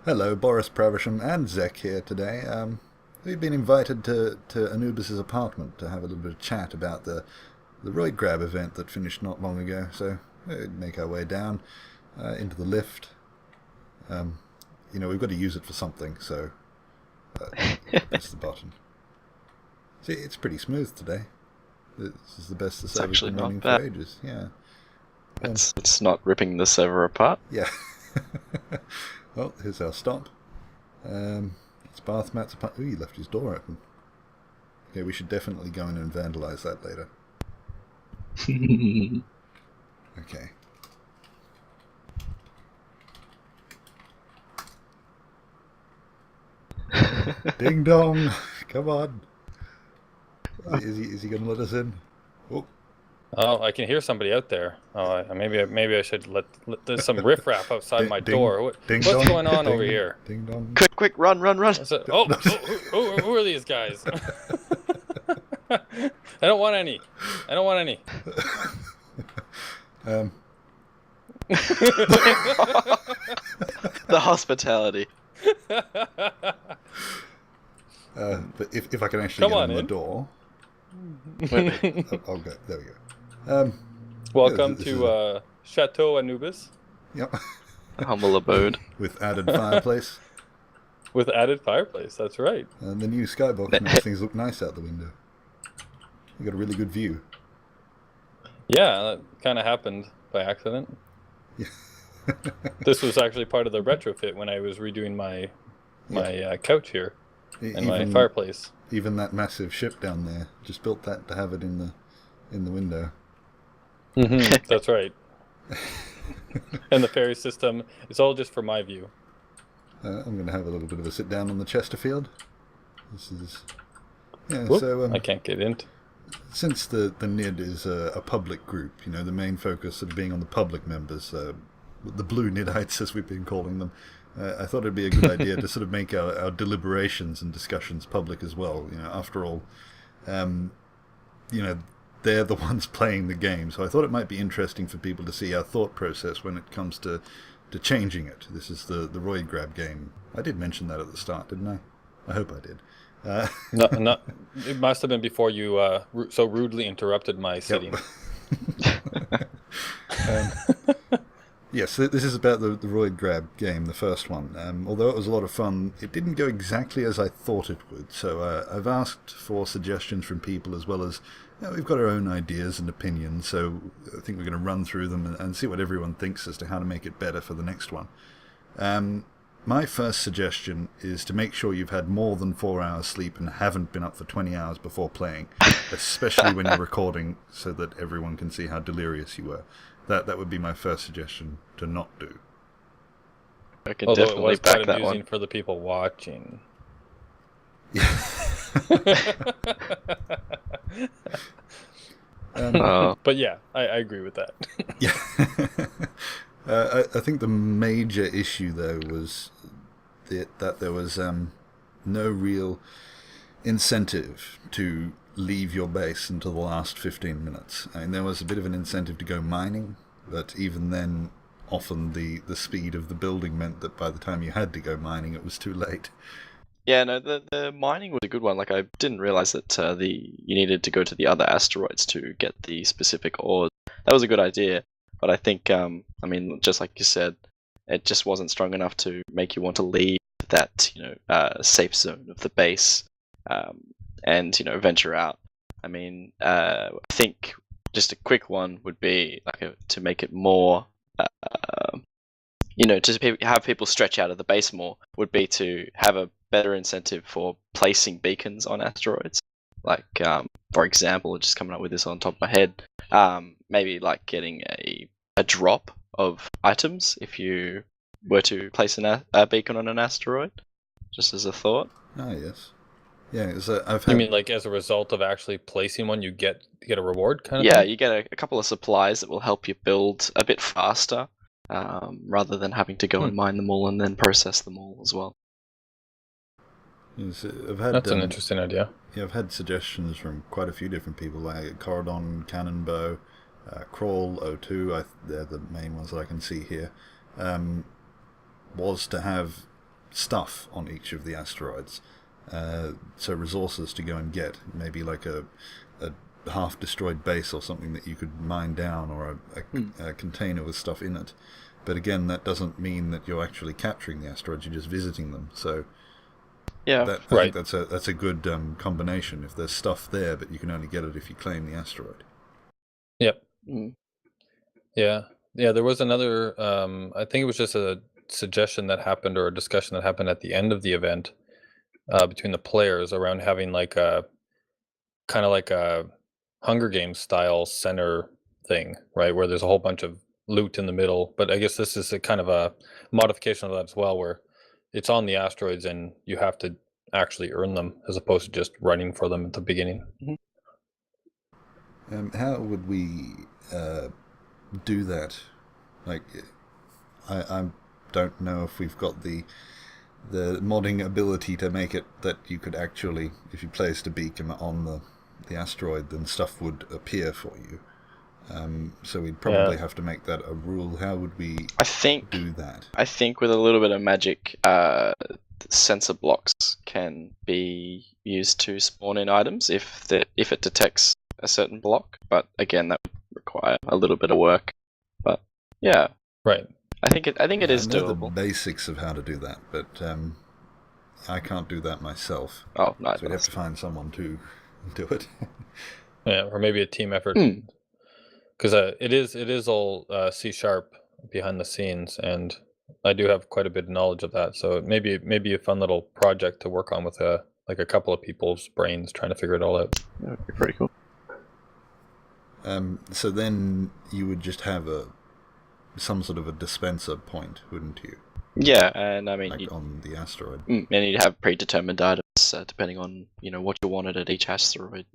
Hello, Boris Pravisham and Zek here today. We've been invited to Anubiz's apartment to have a little bit of chat about the Roid Grab event that finished not long ago. So we'd make our way down into the lift. We've got to use it for something, so press the button. See, it's pretty smooth today. This is the best the server's been running for ages. Yeah. It's not ripping the server apart. Yeah. Well, here's our stop. It's bath mats apart. Ooh, he left his door open. Okay, we should definitely go in and vandalise that later. Okay. Ding dong! Come on. Is he going to let us in? Oh, I can hear somebody out there. Oh, maybe I should let there's some riffraff outside my door. What's going on over here? Ding dong. Quick, run! Who are these guys? I don't want any. The hospitality. But if I can actually get on the door. I'll go. There we go. Welcome to Chateau Anubiz. Yep. Humble abode. With added fireplace. With added fireplace, that's right. And the new skybox makes things look nice out the window. You got a really good view. Yeah, that kind of happened by accident. Yeah. This was actually part of the retrofit when I was redoing my couch here and my fireplace. Even that massive ship down there, just built that to have it in the window. Mm-hmm, that's right. And the ferry system, it's all just for my view. I'm going to have a little bit of a sit down on the Chesterfield. This is... Yeah, Whoop, so... I can't get in. Since the NID is a public group, the main focus sort of being on the public members, the blue NIDites as we've been calling them, I thought it'd be a good idea to sort of make our deliberations and discussions public as well. After all, they're the ones playing the game, so I thought it might be interesting for people to see our thought process when it comes to changing it. This is the Roid Grab game. I did mention that at the start, didn't I? I hope I did. No, it must have been before you so rudely interrupted my sitting. Yes, this is about the Roid Grab game, the first one. Although it was a lot of fun, it didn't go exactly as I thought it would. So I've asked for suggestions from people as well as we've got our own ideas and opinions. So I think we're going to run through them and see what everyone thinks as to how to make it better for the next one. My first suggestion is to make sure you've had more than 4 hours sleep and haven't been up for 20 hours before playing, especially when you're recording, so that everyone can see how delirious you were. That would be my first suggestion to not do. I can Although definitely it was back quite that amusing one. for the people watching. But yeah, I agree with that. Yeah. I think the major issue, though, was that there was no real incentive to leave your base until the last 15 minutes. I mean, there was a bit of an incentive to go mining, but even then, often the speed of the building meant that by the time you had to go mining, it was too late. Yeah, no, the mining was a good one. Like, I didn't realize that you needed to go to the other asteroids to get the specific ores. That was a good idea, but I think, just like you said, it just wasn't strong enough to make you want to leave that, safe zone of the base, and venture out. I mean, I think just a quick one would be to make it more, to have people stretch out of the base more, would be to have a better incentive for placing beacons on asteroids. Like, for example, just coming up with this on top of my head, maybe like getting a drop of items if you were to place a beacon on an asteroid, just as a thought. Ah, yes. Yeah, You mean like as a result of actually placing one, you get a reward kind of Yeah, thing? you get a couple of supplies that will help you build a bit faster, rather than having to go and mine them all and then process them all as well. Yes, That's an interesting idea. Yeah, I've had suggestions from quite a few different people, like Corridon, Cannonbow, Crawl, O2, they're the main ones that I can see here, was to have stuff on each of the asteroids. So resources to go and get, maybe like a half-destroyed base or something that you could mine down, or a container with stuff in it. But again, that doesn't mean that you're actually capturing the asteroids, you're just visiting them. So Yeah, I think that's a good combination. If there's stuff there, but you can only get it if you claim the asteroid. Yep. Mm. Yeah. There was another. I think it was just a suggestion that happened, or a discussion that happened at the end of the event between the players around having like a kind of like a Hunger Games style center thing, right, where there's a whole bunch of loot in the middle. But I guess this is a kind of a modification of that as well, where it's on the asteroids and you have to actually earn them as opposed to just running for them at the beginning. How would we do that? Like, I don't know if we've got the modding ability to make it that you could actually, if you placed a beacon on the asteroid, then stuff would appear for you. So we'd probably have to make that a rule. How would we do that? I think with a little bit of magic, sensor blocks can be used to spawn in items if it detects a certain block. But again, that would require a little bit of work. But yeah, right. I think it is I know doable. the basics of how to do that, but I can't do that myself. Oh, no. So we'd have to find someone to do it. Yeah, or maybe a team effort. Because it is all C# behind the scenes, and I do have quite a bit of knowledge of that. So maybe a fun little project to work on with like a couple of people's brains trying to figure it all out. That would be pretty cool. So then you would just have some sort of a dispenser point, wouldn't you? Yeah, and I mean, like on the asteroid. And you'd have predetermined items depending on what you wanted at each asteroid,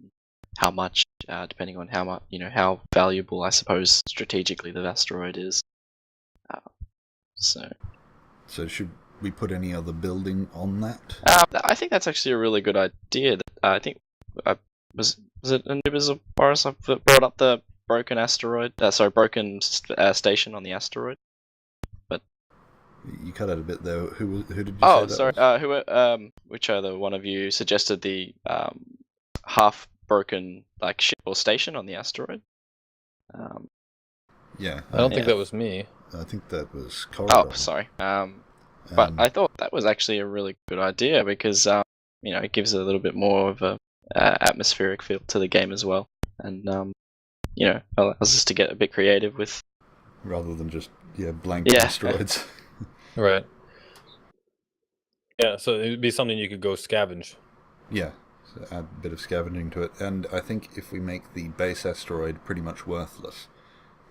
how much, depending on how much, how valuable, I suppose, strategically the asteroid is. So should we put any other building on that? I think that's actually a really good idea. I think was it Anubiz or Boris that brought up the broken asteroid? Broken station on the asteroid. But you cut out a bit there. Who did you say that sorry. was? Which other one of you suggested the half broken like ship or station on the asteroid? Yeah, I don't think that was me. I think that was Corridor. Oh, sorry. But I thought that was actually a really good idea because it gives a little bit more of a atmospheric feel to the game as well, and allows us to get a bit creative with rather than just blank asteroids. Right. Yeah, so it would be something you could go scavenge. Yeah, so add a bit of scavenging to it, and I think if we make the base asteroid pretty much worthless,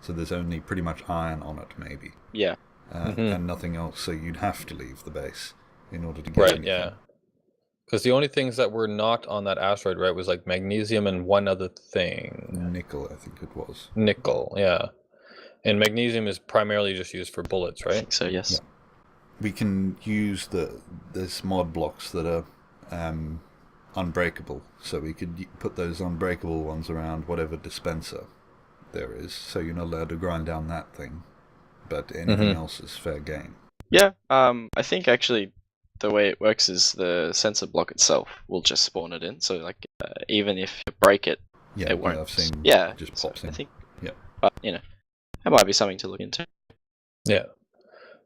so there's only pretty much iron on it, maybe. Yeah. And nothing else, so you'd have to leave the base in order to get anything. Yeah. Because the only things that were not on that asteroid, right, was like magnesium and one other thing. Nickel, I think it was. Nickel, yeah. And magnesium is primarily just used for bullets, right? I think so, yes. Yeah. We can use there's mod blocks that are unbreakable, so we could put those unbreakable ones around whatever dispenser there is, so you're not allowed to grind down that thing, but anything else is fair game. Yeah, I think actually the way it works is the sensor block itself will just spawn it in, so like even if you break it, it won't. I've seen just pops in. I think, yeah, but that might be something to look into. Yeah,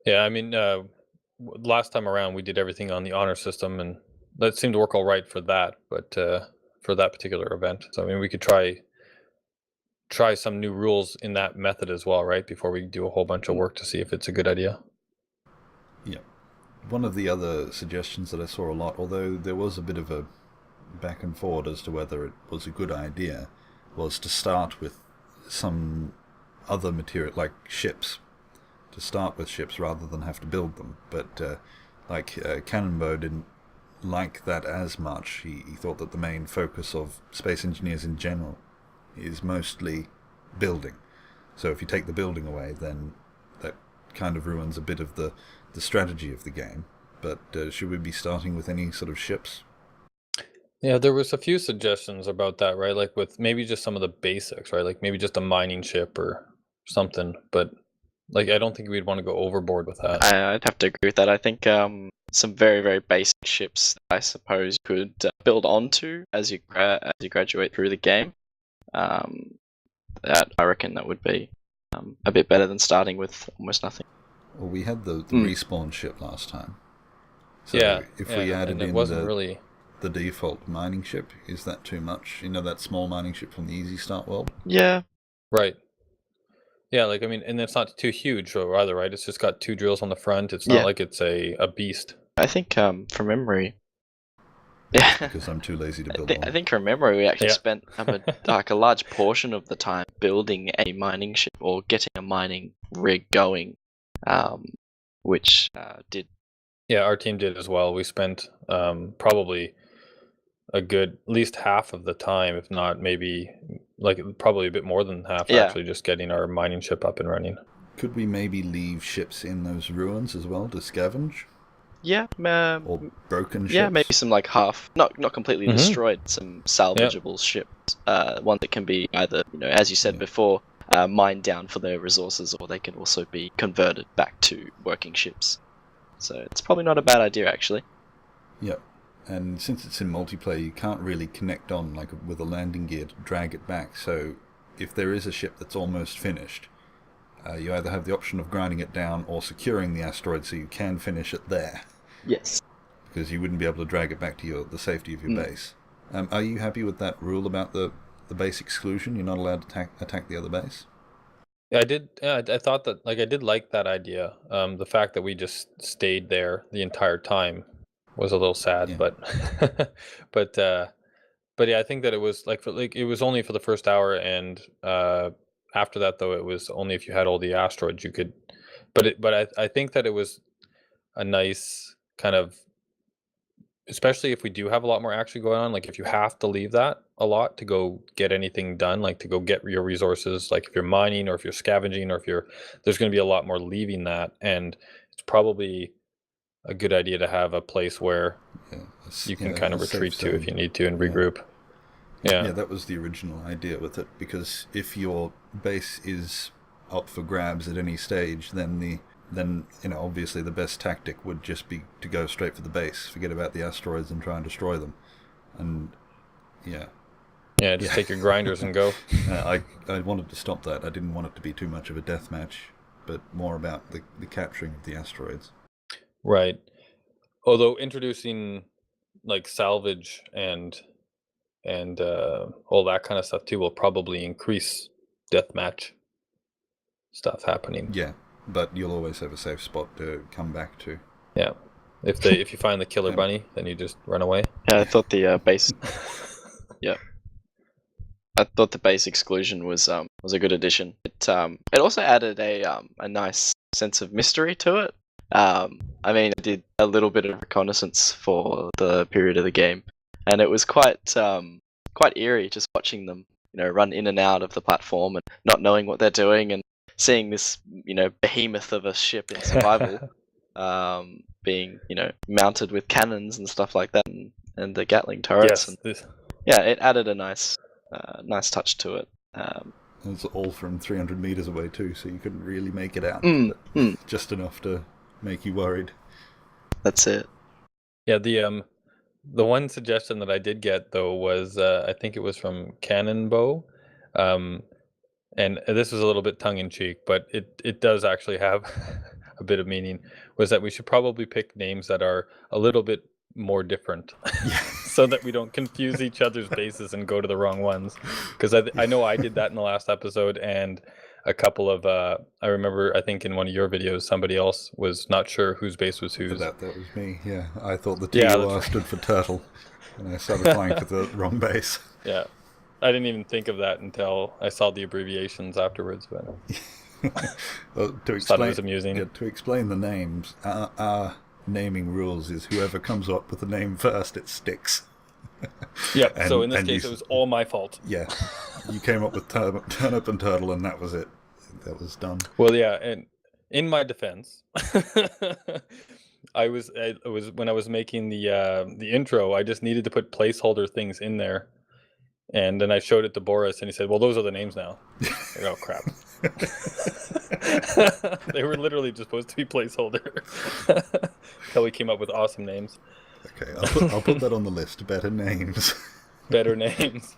I mean, last time around we did everything on the honor system, and that seemed to work all right for that, but for that particular event, so I mean, we could try some new rules in that method as well, right? Before we do a whole bunch of work to see if it's a good idea. Yeah. One of the other suggestions that I saw a lot, although there was a bit of a back and forward as to whether it was a good idea, was to start with some other material, like ships. To start with ships rather than have to build them. But Cannonbow didn't like that as much. He thought that the main focus of space engineers in general is mostly building. So if you take the building away, then that kind of ruins a bit of the strategy of the game. But should we be starting with any sort of ships? Yeah, there was a few suggestions about that, right? Like with maybe just some of the basics, right? Like maybe just a mining ship or something. But like I don't think we'd want to go overboard with that. I'd have to agree with that. I think some very, very basic ships that I suppose you could build onto as you graduate through the game. That I reckon that would be a bit better than starting with almost nothing. Well, we had the respawn ship last time. So Yeah, if we added and it in wasn't really the default mining ship, is that too much? You know, that small mining ship from the Easy Start world? Yeah. right. Yeah, like I mean, and it's not too huge or rather, right? It's just got 2 drills on the front. It's not like it's a beast. I think from memory. Yeah. Because I'm too lazy to build one. I think from memory we actually spent like a large portion of the time building a mining ship or getting a mining rig going, which did. Yeah, our team did as well. We spent probably a good at least half of the time, if not maybe like probably a bit more than half, actually just getting our mining ship up and running. Could we maybe leave ships in those ruins as well to scavenge? Yeah, or broken ships? Yeah, maybe some like not completely destroyed, some salvageable ships. One that can be either, as you said before, mined down for their resources, or they can also be converted back to working ships. So it's probably not a bad idea, actually. Yep. And since it's in multiplayer, you can't really connect on like with a landing gear to drag it back. So if there is a ship that's almost finished, you either have the option of grinding it down or securing the asteroid so you can finish it there. Yes. Because you wouldn't be able to drag it back to the safety of your base. Are you happy with that rule about the base exclusion? You're not allowed to attack the other base? Yeah, I did. Yeah, I thought that I did like that idea. The fact that we just stayed there the entire time was a little sad, but but yeah, I think that it was it was only for the first hour, and after that though it was only if you had all the asteroids you could. But I think that it was a nice kind of, especially if we do have a lot more action going on, like if you have to leave that a lot to go get anything done, like to go get your resources, like if you're mining or if you're scavenging or if there's going to be a lot more leaving that, and it's probably a good idea to have a place where you can kind of retreat to if you need to and regroup. Yeah, that was the original idea with it, because if your base is up for grabs at any stage, then obviously the best tactic would just be to go straight for the base, forget about the asteroids and try and destroy them. And just take your grinders and go. I wanted to stop that. I didn't want it to be too much of a deathmatch, but more about the capturing of the asteroids. Right. Although introducing like salvage and all that kind of stuff too will probably increase deathmatch stuff happening. Yeah, but you'll always have a safe spot to come back to. Yeah. If you find the killer bunny, then you just run away. Yeah, I thought the base. Yeah. I thought the base exclusion was a good addition. It also added a nice sense of mystery to it. I mean, I did a little bit of reconnaissance for the period of the game, and it was quite eerie just watching them, run in and out of the platform and not knowing what they're doing, and seeing this, behemoth of a ship in survival, being, mounted with cannons and stuff like that, and the Gatling turrets. It added a nice touch to it. It was all from 300 meters away too, so you couldn't really make it out. Just enough to make you worried. That's it. Yeah, the one suggestion that I did get though was I think it was from Cannonbow, and this was a little bit tongue-in-cheek, but it does actually have a bit of meaning, was that we should probably pick names that are a little bit more different so that we don't confuse each other's bases and go to the wrong ones, because I know I did that in the last episode, and a couple of I remember, I think in one of your videos somebody else was not sure whose base was whose. That was me. I thought the TUR stood for turtle, and I started flying for the wrong base. I didn't even think of that until I saw the abbreviations afterwards, but well, thought it was amusing. To explain the names, our naming rules is whoever comes up with the name first, it sticks. So in this case, it was all my fault. Yeah, you came up with turnip and turtle, and that was it. That was done. Well, yeah, and in my defense, I was when I was making the intro, I just needed to put placeholder things in there, and then I showed it to Boris, and he said, "Well, those are the names now." Like, oh crap! They were literally just supposed to be placeholder. Kelly came up with awesome names. Okay, I'll put that on the list. Better names. Better names.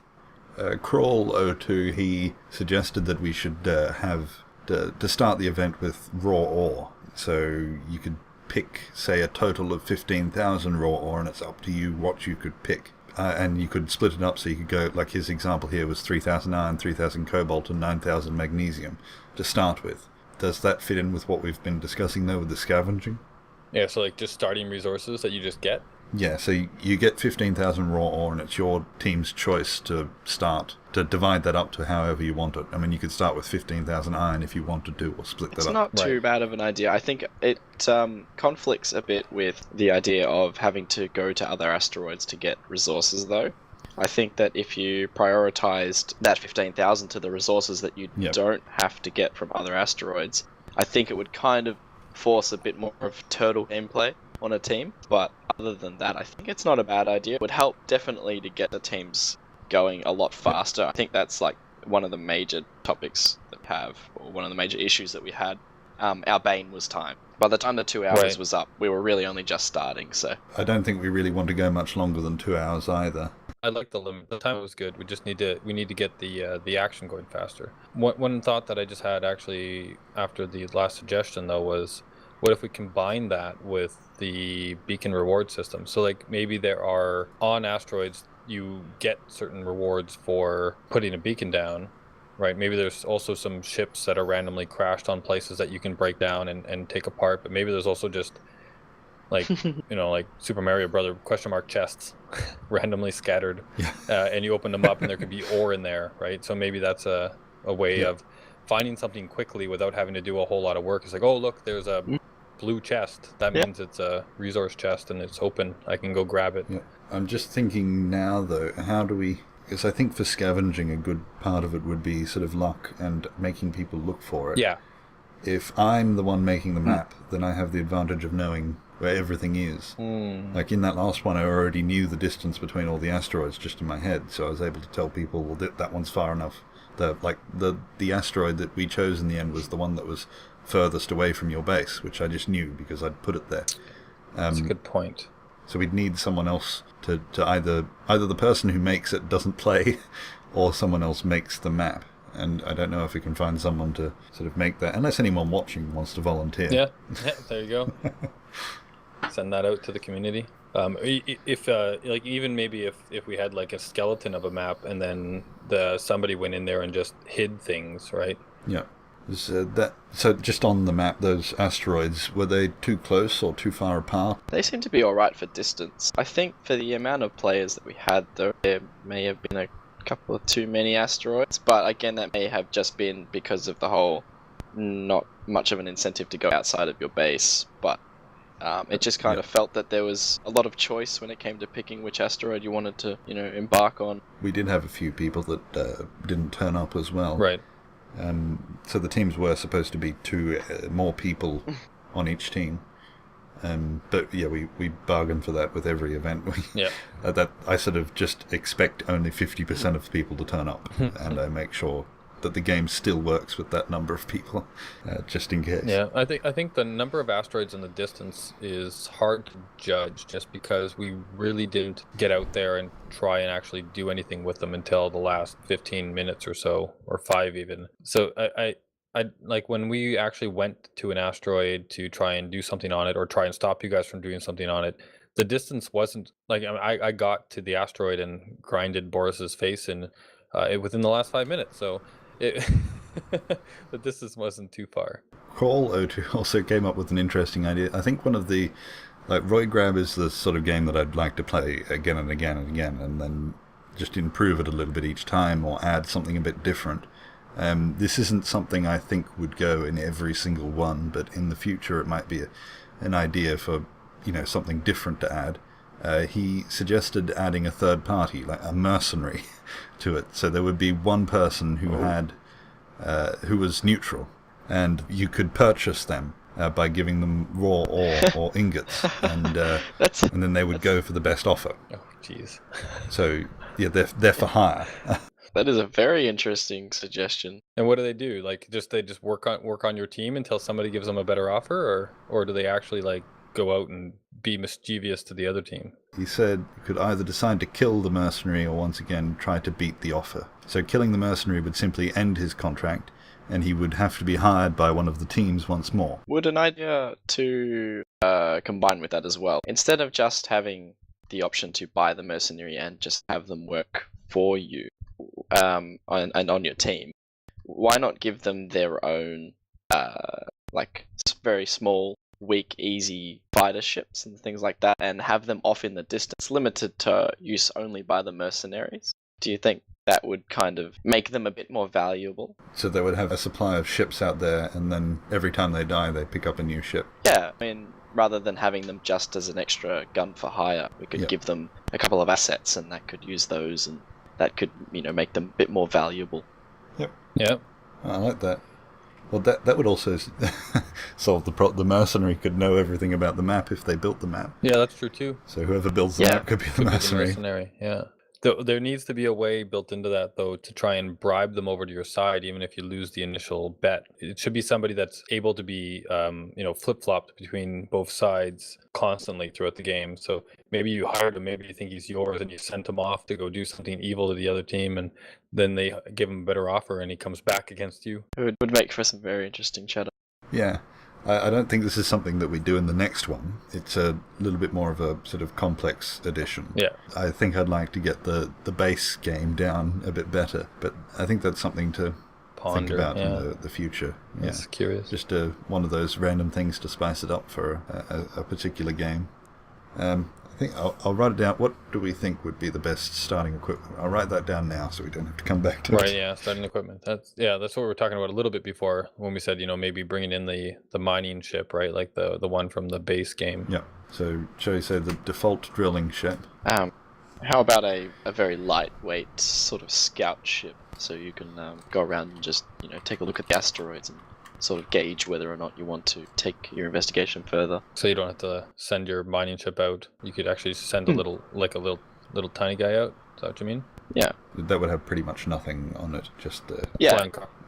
Crawl02, he suggested that we should have to start the event with raw ore. So you could pick, say, a total of 15,000 raw ore, and it's up to you what you could pick. And you could split it up so you could go, like his example here was 3,000 iron, 3,000 cobalt, and 9,000 magnesium to start with. Does that fit in with what we've been discussing, though, with the scavenging? Yeah, so like just starting resources that you just get? Yeah, so you get 15,000 raw ore, and it's your team's choice to divide that up to however you want it. I mean, you could start with 15,000 iron if you wanted to, or split that up. It's not too bad of an idea. I think it conflicts a bit with the idea of having to go to other asteroids to get resources, though. I think that if you prioritized that 15,000 to the resources that you don't have to get from other asteroids, I think it would kind of force a bit more of turtle gameplay on a team. But other than that, I think it's not a bad idea. It would help definitely to get the teams going a lot faster. I think that's like one of the major topics that we have, or one of the major issues that we had. Our bane was time. By the time the 2 hours was up, we were really only just starting. So I don't think we really want to go much longer than 2 hours either. I like the limit. The time was good. We just need to get the action going faster. One thought that I just had actually after the last suggestion though was, what if we combine that with the beacon reward system? So like maybe there are on asteroids you get certain rewards for putting a beacon down, right? Maybe there's also some ships that are randomly crashed on places that you can break down and take apart, but maybe there's also just like like Super Mario Brother ? Chests randomly scattered, and you open them up and there could be ore in there, right? So maybe that's a way of finding something quickly without having to do a whole lot of work. It's like, oh look, there's a blue chest. That means it's a resource chest and it's open. I can go grab it. Yeah. I'm just thinking now though, how do we? Because I think for scavenging, a good part of it would be sort of luck and making people look for it. Yeah. If I'm the one making the map, then I have the advantage of knowing where everything is. Like in that last one, I already knew the distance between all the asteroids just in my head, so I was able to tell people, well, that one's far enough. The asteroid that we chose in the end was the one that was furthest away from your base, which I just knew because I'd put it there. That's a good point. So we'd need someone else to either the person who makes it doesn't play, or someone else makes the map. And I don't know if we can find someone to sort of make that, unless anyone watching wants to volunteer. Yeah, there you go. Send that out to the community. If even maybe if we had like a skeleton of a map and then somebody went in there and just hid things, right? Yeah. So just on the map, those asteroids, were they too close or too far apart? They seem to be alright for distance. I think for the amount of players that we had, though, there may have been a couple of too many asteroids, but again, that may have just been because of the whole not much of an incentive to go outside of your base, but it just kind of felt that there was a lot of choice when it came to picking which asteroid you wanted to, embark on. We did have a few people that didn't turn up as well. Right. So the teams were supposed to be more people on each team. But yeah, we bargain for that with every event. That I sort of just expect only 50% of people to turn up, and I make sure that the game still works with that number of people, just in case. Yeah, I think the number of asteroids and the distance is hard to judge, just because we really didn't get out there and try and actually do anything with them until the last 15 minutes or so, or 5 even. So I like when we actually went to an asteroid to try and do something on it, or try and stop you guys from doing something on it, the distance wasn't like, I got to the asteroid and grinded Boris's face in within the last 5 minutes. So the distance wasn't too far. Crawl02 also came up with an interesting idea. I think one of the Roid Grab is the sort of game that I'd like to play again and again and again, and then just improve it a little bit each time, or add something a bit different. This isn't something I think would go in every single one, but in the future it might be an idea for something different to add. He suggested adding a third party, like a mercenary, to it. So there would be one person who was neutral, and you could purchase them by giving them raw ore or ingots, and then they would go for the best offer. Oh, jeez. So yeah, they're for hire. That is a very interesting suggestion. And what do they do? Like, they just work on your team until somebody gives them a better offer, or do they actually like go out and be mischievous to the other team? He said you could either decide to kill the mercenary or once again try to beat the offer. So killing the mercenary would simply end his contract, and he would have to be hired by one of the teams once more. Would an idea to combine with that as well, instead of just having the option to buy the mercenary and just have them work for you and on your team, why not give them their own like very small, weak, easy fighter ships and things like that, and have them off in the distance, limited to use only by the mercenaries? Do you think that would kind of make them a bit more valuable? So they would have a supply of ships out there, and then every time they die, they pick up a new ship. Yeah, I mean, rather than having them just as an extra gun for hire, we could give them a couple of assets, and that could use those, and that could, make them a bit more valuable. Yep. I like that. Well, that would also solve the problem. The mercenary could know everything about the map if they built the map. Yeah, that's true too. So whoever builds the map could be the mercenary. Yeah. There needs to be a way built into that, though, to try and bribe them over to your side, even if you lose the initial bet. It should be somebody that's able to be, flip-flopped between both sides constantly throughout the game. So maybe you hired him, maybe you think he's yours, and you sent him off to go do something evil to the other team, and then they give him a better offer, and he comes back against you. It would make for some very interesting chatter. Yeah. I don't think this is something that we do in the next one. It's a little bit more of a sort of complex edition. Yeah. I think I'd like to get the base game down a bit better, but I think that's something to think about in the future. Yeah. It's curious. Just one of those random things to spice it up for a particular game. I think I'll write it down. What do we think would be the best starting equipment? I'll write that down now so we don't have to come back to it. Right, yeah, starting equipment. That's what we were talking about a little bit before when we said, maybe bringing in the mining ship, right? Like the one from the base game. Yeah. So shall we say the default drilling ship? How about a very lightweight sort of scout ship, so you can go around and just take a look at the asteroids and sort of gauge whether or not you want to take your investigation further. So you don't have to send your mining ship out. You could actually send a little tiny guy out. Is that what you mean? Yeah. That would have pretty much nothing on it, just the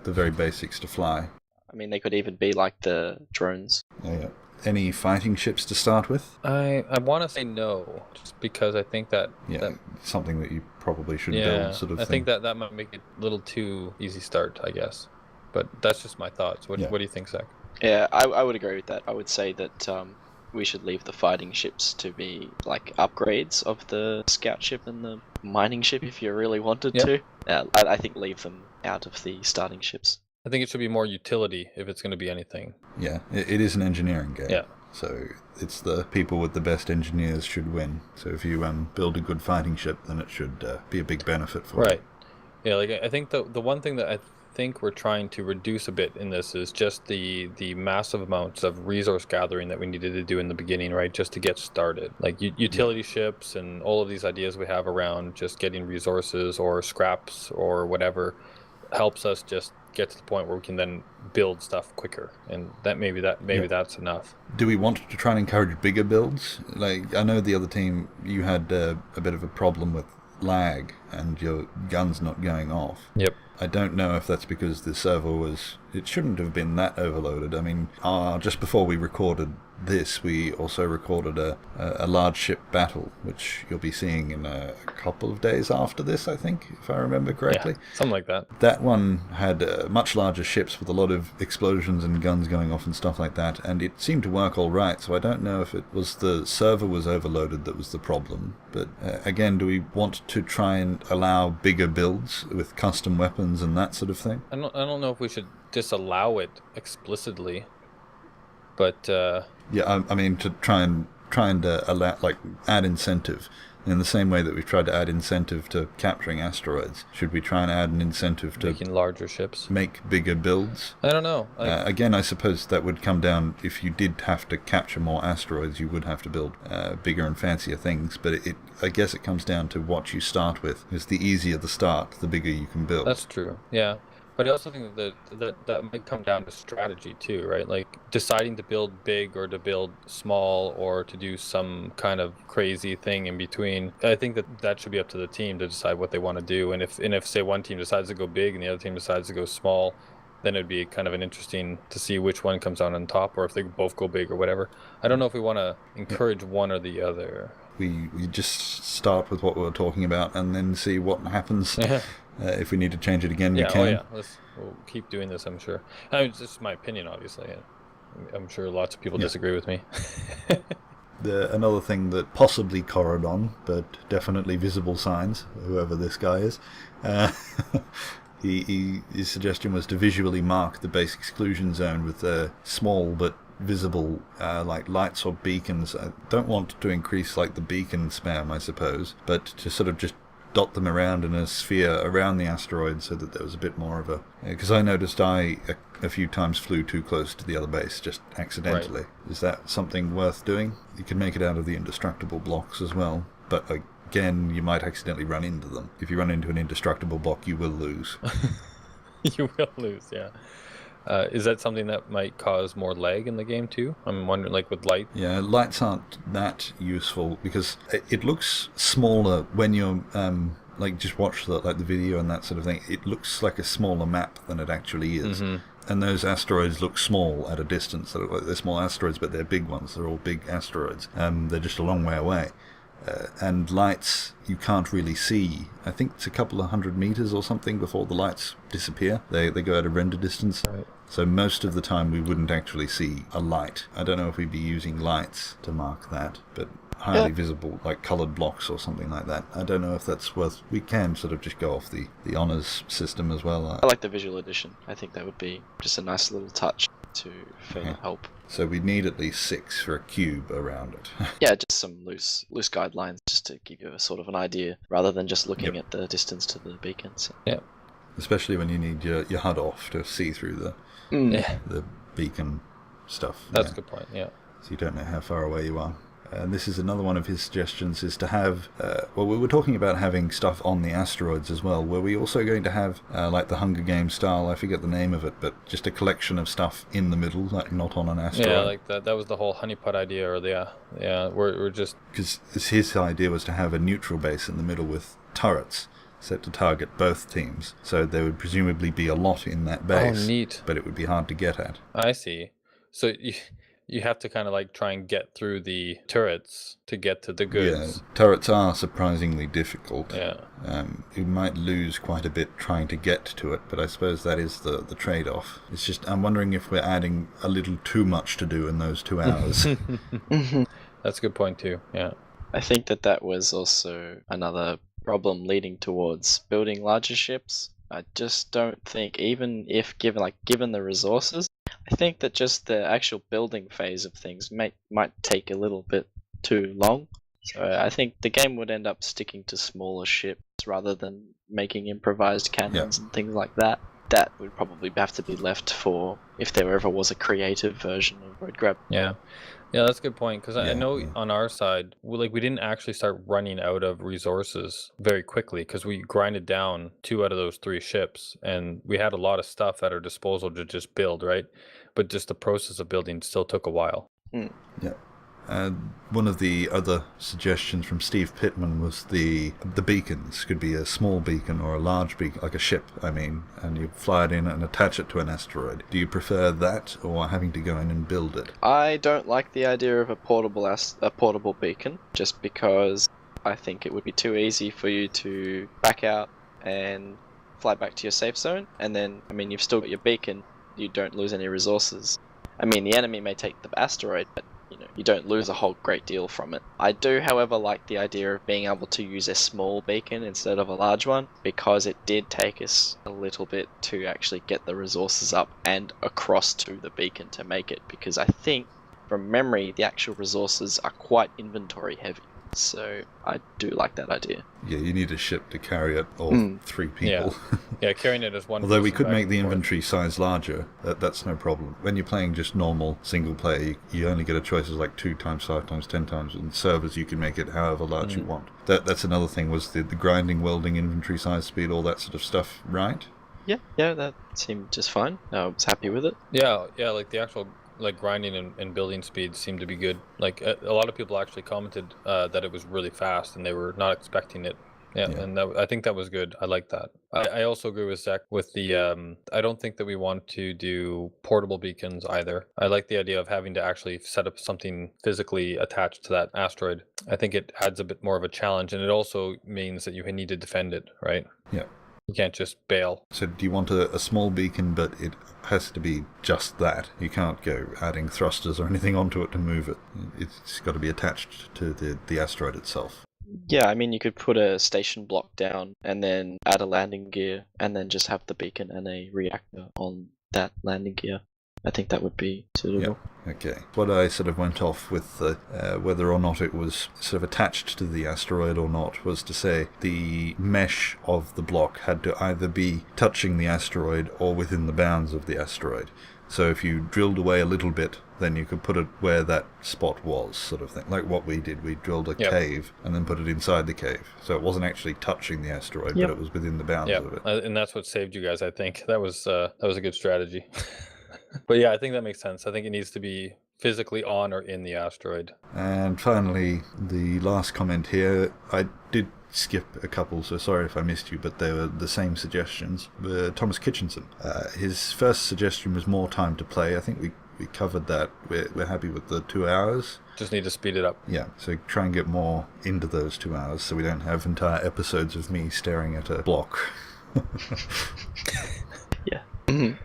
very basics to fly. I mean, they could even be like the drones. Yeah. Any fighting ships to start with? I want to say no, just because I think that... Yeah, something that you probably should build sort of thing. I think that might make it a little too easy start, I guess. But that's just my thoughts. What do you think, Zach? Yeah, I would agree with that. I would say that we should leave the fighting ships to be like upgrades of the scout ship and the mining ship if you really wanted to. I think leave them out of the starting ships. I think it should be more utility if it's going to be anything. Yeah, it is an engineering game. Yeah. So it's the people with the best engineers should win. So if you build a good fighting ship, then it should be a big benefit for you. Right. Yeah, like I think the one thing that I think we're trying to reduce a bit in this is just the massive amounts of resource gathering that we needed to do in the beginning, right? Just to get started. Like utility ships and all of these ideas we have around just getting resources or scraps or whatever helps us just get to the point where we can then build stuff quicker, and maybe that's enough. Do we want to try and encourage bigger builds? Like, I know the other team, you had a bit of a problem with lag and your guns not going off. Yep. I don't know if that's because the server it shouldn't have been that overloaded. I mean, just before we recorded this, we also recorded a large ship battle, which you'll be seeing in a couple of days after this, I think, if I remember correctly. Yeah, something like that. That one had much larger ships with a lot of explosions and guns going off and stuff like that, and it seemed to work all right, so I don't know if it was the server was overloaded that was the problem. But again, do we want to try and allow bigger builds with custom weapons and that sort of thing? I don't know if we should disallow it explicitly, but I mean, to try and allow, like, add incentive in the same way that we've tried to add incentive to capturing asteroids. Should we try and add an incentive to making larger ships, make bigger builds? I don't know. Again, I suppose that would come down, if you did have to capture more asteroids, you would have to build bigger and fancier things. But I guess it comes down to what you start with. Because the easier the start, the bigger you can build. That's true. Yeah. But I also think that might come down to strategy too, right? Like deciding to build big or to build small or to do some kind of crazy thing in between. I think that should be up to the team to decide what they want to do. And if say one team decides to go big and the other team decides to go small, then it'd be kind of an interesting to see which one comes out on top, or if they both go big or whatever. I don't know if we want to encourage one or the other. We just start with what we were talking about and then see what happens. If we need to change it again, we can. Oh yeah, we'll keep doing this, I'm sure. I mean, it's just my opinion, obviously. I'm sure lots of people disagree with me. Another thing that possibly Corridon, but definitely visible signs, whoever this guy is, his suggestion was to visually mark the base exclusion zone with small but visible like lights or beacons. I don't want to increase like the beacon spam, I suppose, but to sort of just dot them around in a sphere around the asteroid so that there was a bit more of a... Because I noticed I a few times flew too close to the other base, just accidentally. Right. Is that something worth doing? You can make it out of the indestructible blocks as well, but again, you might accidentally run into them. If you run into an indestructible block, you will lose. You will lose, yeah. Is that something that might cause more lag in the game too? I'm wondering, like with light. Yeah, lights aren't that useful because it looks smaller when you're like just watch the video and that sort of thing. It looks like a smaller map than it actually is. Mm-hmm. And those asteroids look small at a distance. They look like they're small asteroids, but they're big ones. They're all big asteroids. They're just a long way away. And lights you can't really see. I think it's a couple of 100 meters or something before the lights disappear. They go out of render distance. Right. So most of the time we wouldn't actually see a light. I don't know if we'd be using lights to mark that, but highly visible, like coloured blocks or something like that. I don't know if that's worth... We can sort of just go off the honours system as well. I like the visual edition. I think that would be just a nice little touch to help. So we need at least 6 for a cube around it. Yeah, just some loose guidelines just to give you a sort of an idea, rather than just looking at the distance to the beacons. Yeah. Especially when you need your HUD off to see through the beacon stuff. That's a good point, yeah. So you don't know how far away you are. And this is another one of his suggestions, is to have... well, we were talking about having stuff on the asteroids as well. Were we also going to have, like the Hunger Games style, I forget the name of it, but just a collection of stuff in the middle, like not on an asteroid? Yeah, like that was the whole honeypot idea, or we're just... Because his idea was to have a neutral base in the middle with turrets set to target both teams. So there would presumably be a lot in that base. Oh, neat. But it would be hard to get at. I see. So you have to kind of like try and get through the turrets to get to the goods. Yeah, turrets are surprisingly difficult. Yeah. You might lose quite a bit trying to get to it, but I suppose that is the trade-off. It's just, I'm wondering if we're adding a little too much to do in those 2 hours. That's a good point too, yeah. I think that was also another problem leading towards building larger ships. I just don't think, even if given the resources, I think that just the actual building phase of things might take a little bit too long. So I think the game would end up sticking to smaller ships rather than making improvised cannons and things like that. That would probably have to be left for if there ever was a creative version of Roid Grab. Yeah, that's a good point, because I know on our side, we didn't actually start running out of resources very quickly, because we grinded down 2 out of those 3 ships, and we had a lot of stuff at our disposal to just build, right? But just the process of building still took a while. Yeah. One of the other suggestions from Steve Pittman was the beacons could be a small beacon or a large beacon, like a ship, I mean, and you fly it in and attach it to an asteroid. Do you prefer that or having to go in and build it? I don't like the idea of a portable beacon, just because I think it would be too easy for you to back out and fly back to your safe zone, and then, I mean, you've still got your beacon, you don't lose any resources. I mean, the enemy may take the asteroid, but you don't lose a whole great deal from it. I do, however, like the idea of being able to use a small beacon instead of a large one, because it did take us a little bit to actually get the resources up and across to the beacon to make it, because I think, from memory, the actual resources are quite inventory heavy. So I do like that idea. Yeah, you need a ship to carry it, or 3 people. Yeah, carrying it as one. Although we could make the inventory size larger, that's no problem. When you're playing just normal single player, you only get a choice of like 2 times, 5 times, 10 times. In servers, you can make it however large you want. That's another thing, was the grinding, welding, inventory size, speed, all that sort of stuff, right? Yeah, that seemed just fine. I was happy with it. Yeah, like the actual like grinding and building speed seemed to be good. Like a lot of people actually commented that it was really fast and they were not expecting it. Yeah, Yeah. and I think that was good. I like that. I also agree with Zach with the I don't think that we want to do portable beacons either. I like the idea of having to actually set up something physically attached to that asteroid. I think it adds a bit more of a challenge, and it also means that you need to defend it, right? Yeah. You can't just bail. So do you want a small beacon, but it has to be just that? You can't go adding thrusters or anything onto it to move it. It's got to be attached to the asteroid itself. Yeah, I mean, you could put a station block down and then add a landing gear and then just have the beacon and a reactor on that landing gear. I think that would be suitable. Yeah. Okay. What I sort of went off with whether or not it was sort of attached to the asteroid or not was to say the mesh of the block had to either be touching the asteroid or within the bounds of the asteroid. So if you drilled away a little bit, then you could put it where that spot was, sort of thing. Like what we did, we drilled a cave and then put it inside the cave. So it wasn't actually touching the asteroid, but it was within the bounds of it. And that's what saved you guys, I think. That was a good strategy. But yeah, I think that makes sense. I think it needs to be physically on or in the asteroid. And finally, the last comment here, I did skip a couple, so sorry if I missed you, but they were the same suggestions. Thomas Kitchenson, his first suggestion was more time to play. I think we covered that. We're happy with the 2 hours. Just need to speed it up. Yeah, so try and get more into those 2 hours so we don't have entire episodes of me staring at a block. Yeah,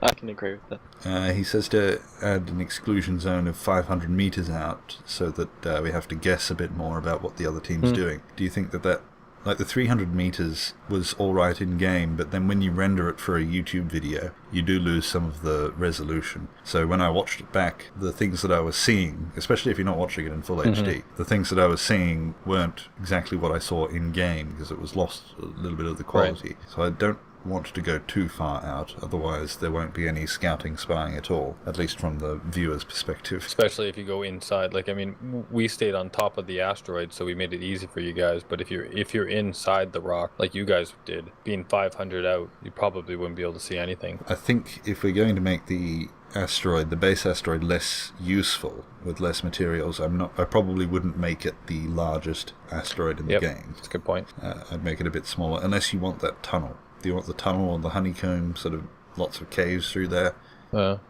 I can agree with that. He says to add an exclusion zone of 500 meters out so that we have to guess a bit more about what the other team's doing. Do you think that like the 300 meters was alright in game, but then when you render it for a YouTube video, you do lose some of the resolution. So when I watched it back, the things that I was seeing, especially if you're not watching it in full HD, the things that I was seeing weren't exactly what I saw in game because it was lost a little bit of the quality. Right. So I don't want to go too far out, otherwise there won't be any scouting spying at all, at least from the viewer's perspective. Especially if you go inside. Like, I mean, we stayed on top of the asteroid, so we made it easy for you guys, but if you're inside the rock like you guys did, being 500 out, you probably wouldn't be able to see anything. I think if we're going to make the base asteroid less useful with less materials, I probably wouldn't make it the largest asteroid in the game. That's a good point. I'd make it a bit smaller, unless you want that tunnel. Do you want the tunnel or the honeycomb, sort of lots of caves through there? Or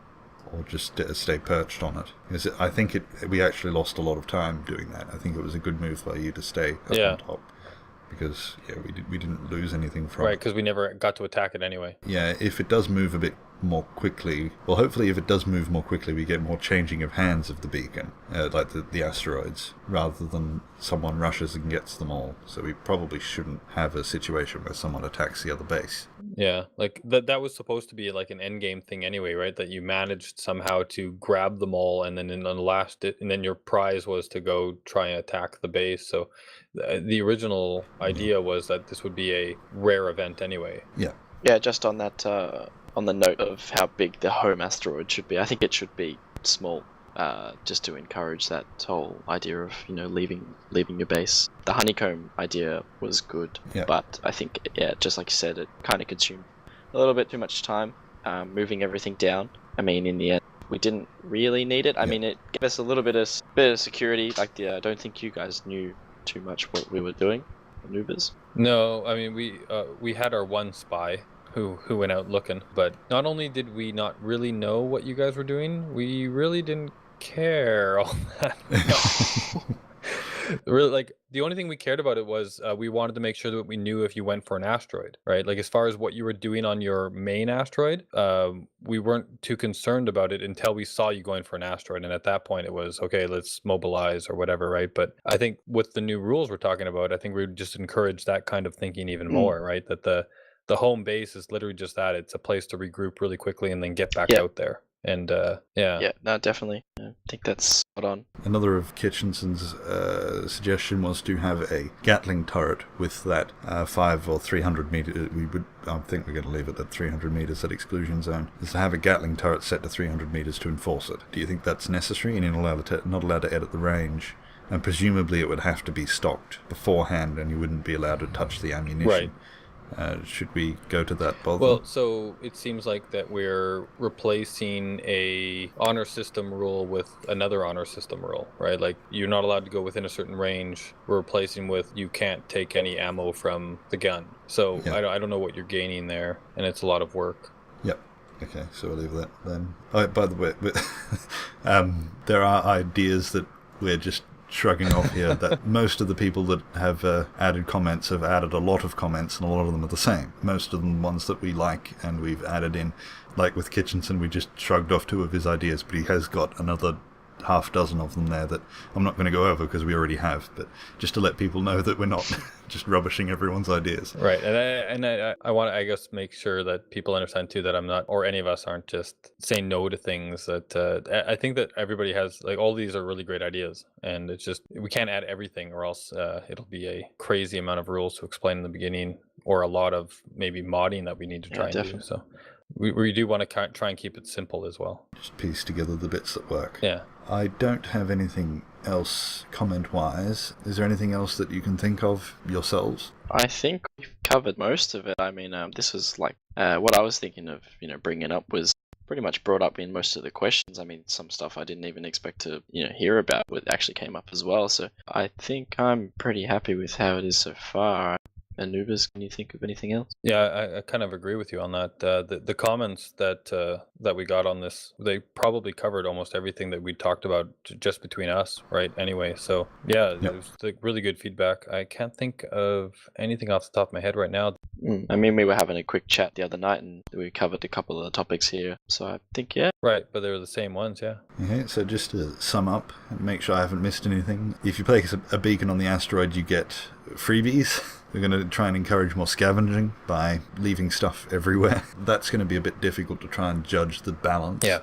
just stay perched on it? Because I think we actually lost a lot of time doing that. I think it was a good move by you to stay up on top. Because we didn't lose anything from it. Right, because we never got to attack it anyway. Yeah, if it does move a bit more quickly, well, hopefully if it does move more quickly, we get more changing of hands of the beacon, like the asteroids, rather than someone rushes and gets them all. So we probably shouldn't have a situation where someone attacks the other base. Yeah, like that was supposed to be like an endgame thing anyway, right? That you managed somehow to grab them all, and then and then your prize was to go try and attack the base. So the original idea was that this would be a rare event anyway. Yeah, just on that on the note of how big the home asteroid should be, I think it should be small, just to encourage that whole idea of leaving your base. The honeycomb idea was good, but I think just like you said, it kind of consumed a little bit too much time moving everything down. I mean, in the end, we didn't really need it. I mean, it gave us a little bit of security. Like I don't think you guys knew too much what we were doing, Anubiz. No, I mean we had our one spy who went out looking, but not only did we not really know what you guys were doing, we really didn't care all that. Really, like the only thing we cared about it was we wanted to make sure that we knew if you went for an asteroid, right? Like as far as what you were doing on your main asteroid, we weren't too concerned about it until we saw you going for an asteroid, and at that point it was okay, let's mobilize or whatever, right? But I think with the new rules we're talking about, I think we would just encourage that kind of thinking even more, right? That the home base is literally just that. It's a place to regroup really quickly and then get back out there. And yeah, no, definitely. I think that's spot on. Another of Kitchenson's suggestion was to have a Gatling turret with that 500 or 300 meter. I think we're going to leave it at 300 meters at exclusion zone. Is to have a Gatling turret set to 300 meters to enforce it. Do you think that's necessary? And you're not allowed to edit the range. And presumably it would have to be stocked beforehand, and you wouldn't be allowed to touch the ammunition. Right. Should we go to that bother? Well, so it seems like that we're replacing a honor system rule with another honor system rule, right? Like you're not allowed to go within a certain range. We're replacing with you can't take any ammo from the gun. So Yeah. I don't know what you're gaining there, and it's a lot of work. Yep. Okay, so we'll leave that then. Oh, by the way, there are ideas that we're just shrugging off here that most of the people that have added comments have added a lot of comments, and a lot of them are the same. Most of them ones that we like and we've added in. Like with Kitchenson, we just shrugged off 2 of his ideas, but he has got another half dozen of them there that I'm not going to go over because we already have, but just to let people know that we're not just rubbishing everyone's ideas. Right, and I want to, I guess, make sure that people understand too that I'm not, or any of us aren't just saying no to things. That I think that everybody has, like, all these are really great ideas, and it's just we can't add everything, or else it'll be a crazy amount of rules to explain in the beginning, or a lot of maybe modding that we need to try and definitely. do. So we do want to try and keep it simple as well. Just piece together the bits that work. Yeah. I don't have anything else comment-wise. Is there anything else that you can think of yourselves? I think we've covered most of it. I mean, this was like what I was thinking of, bringing up was pretty much brought up in most of the questions. I mean, some stuff I didn't even expect to, hear about, but actually came up as well. So I think I'm pretty happy with how it is so far. Anubiz, can you think of anything else? Yeah, I kind of agree with you on that. The comments that we got on this, they probably covered almost everything that we talked about just between us, right? Anyway, so yeah, Yep. it was like really good feedback. I can't think of anything off the top of my head right now. I mean, we were having a quick chat the other night and we covered a couple of the topics here. So I think, yeah. Right, but they were the same ones, yeah. Okay, so just to sum up and make sure I haven't missed anything, if you place a beacon on the asteroid, you get freebies. We're going to try and encourage more scavenging by leaving stuff everywhere. That's going to be a bit difficult to try and judge the balance. Yeah.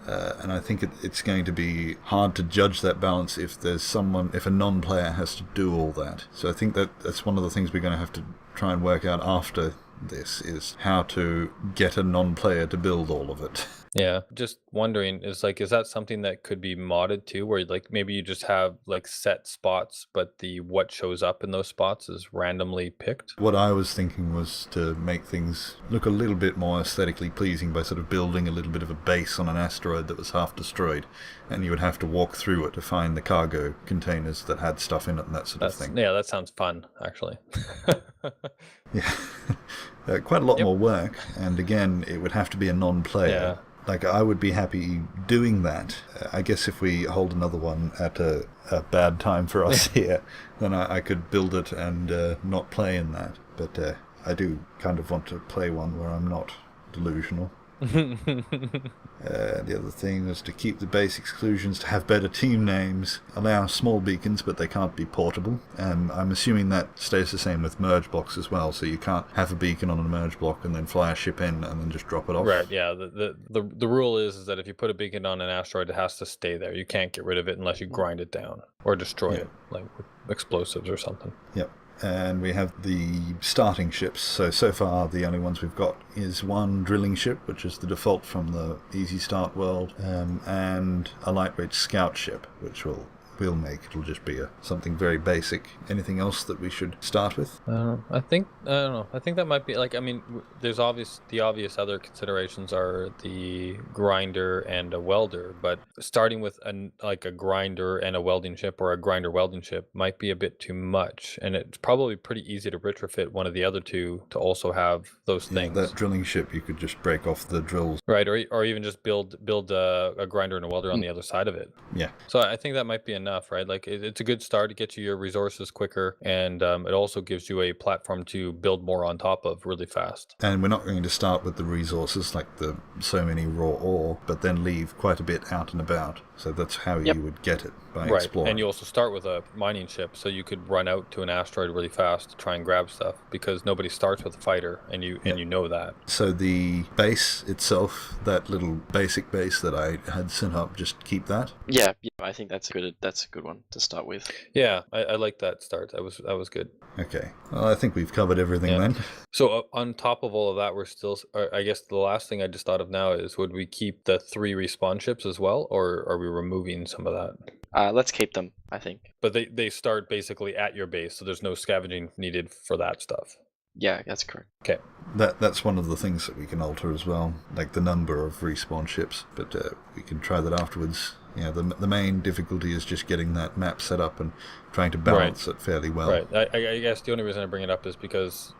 And I think it's going to be hard to judge that balance if a non-player has to do all that. So I think that's one of the things we're going to have to try and work out after this, is how to get a non-player to build all of it. Yeah, just wondering, is that something that could be modded too, where like maybe you just have like set spots, but what shows up in those spots is randomly picked? What I was thinking was to make things look a little bit more aesthetically pleasing by sort of building a little bit of a base on an asteroid that was half destroyed, and you would have to walk through it to find the cargo containers that had stuff in it and that sort of thing. Yeah, that sounds fun, actually. Yeah. Quite a lot more work, and again, it would have to be a non-player. Yeah. Like, I would be happy doing that. I guess if we hold another one at a bad time for us here, then I could build it and not play in that. But I do kind of want to play one where I'm not delusional. The other thing was to keep the base exclusions, to have better team names, allow small beacons, but they can't be portable. I'm assuming that stays the same with merge blocks as well, so you can't have a beacon on a merge block and then fly a ship in and then just drop it off. Right, yeah. The rule is that if you put a beacon on an asteroid, it has to stay there. You can't get rid of it unless you grind it down or destroy it, like with explosives or something. Yep. And we have the starting ships. So far, the only ones we've got is one drilling ship, which is the default from the Easy Start world, and a lightweight scout ship, which we'll make. It'll just be something very basic. Anything else that we should start with? I don't know. I think that might be there's the obvious other considerations are the grinder and a welder, but starting with a grinder and a welding ship, or a grinder welding ship, might be a bit too much, and it's probably pretty easy to retrofit one of the other two to also have those things. That drilling ship, you could just break off the drills. Right, or even just build a grinder and a welder on the other side of it. Yeah. So I think that might be enough. Right, like it's a good start to get you your resources quicker, and it also gives you a platform to build more on top of really fast. And we're not going to start with the resources like the so many raw ore, but then leave quite a bit out and about. So that's how you would get it, by exploring. And you also start with a mining ship, so you could run out to an asteroid really fast to try and grab stuff, because nobody starts with a fighter, and you know that. So the base itself, that little basic base that I had set up, just keep that? Yeah, I think that's a good one to start with. Yeah, I like that start. That was good. Okay. Well, I think we've covered everything then. So on top of all of that, we're still, I guess the last thing I just thought of now is, would we keep the 3 respawn ships as well, or are we removing some of that? Let's keep them, I think. But they start basically at your base, so there's no scavenging needed for that stuff. Yeah, that's correct. Okay. That's one of the things that we can alter as well, like the number of respawn ships. But we can try that afterwards. Yeah, the main difficulty is just getting that map set up and trying to balance it fairly well. Right. I guess the only reason I bring it up is because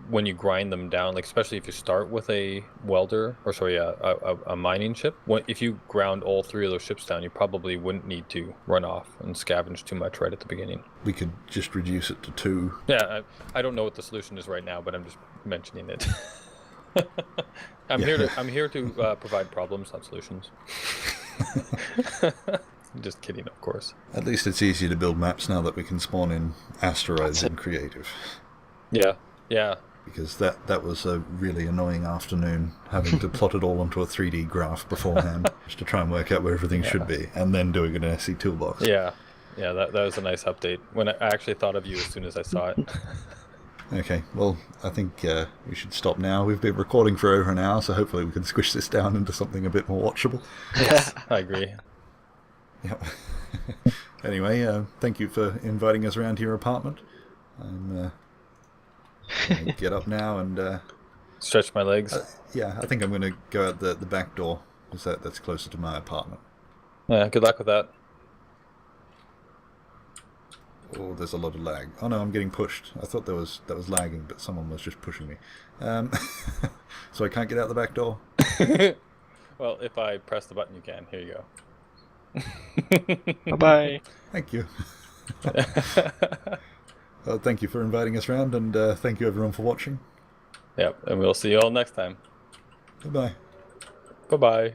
when you grind them down, like especially if you start with a welder, or sorry, a mining ship, if you ground all 3 of those ships down, you probably wouldn't need to run off and scavenge too much right at the beginning. We could just reduce it to 2. Yeah, I don't know what the solution is right now, but I'm just mentioning it. I'm here to provide problems, not solutions. Just kidding, of course. At least it's easier to build maps now that we can spawn in asteroids in creative. Yeah. Because that was a really annoying afternoon, having to plot it all onto a 3D graph beforehand, just to try and work out where everything should be, and then doing an SE toolbox. Yeah, that was a nice update. When I actually thought of you as soon as I saw it. Okay, well, I think we should stop now. We've been recording for over an hour, so hopefully we can squish this down into something a bit more watchable. Yes, I agree. Yep. Anyway, thank you for inviting us around to your apartment. I'm gonna get up now and... stretch my legs. Yeah, I think I'm going to go out the back door, because that's closer to my apartment. Yeah, good luck with that. Oh, there's a lot of lag. Oh no, I'm getting pushed. I thought that was lagging, but someone was just pushing me. So I can't get out the back door? Well, if I press the button, you can. Here you go. Bye-bye. Thank you. Well, thank you for inviting us around, and thank you everyone for watching. Yep, and we'll see you all next time. Goodbye. Bye-bye.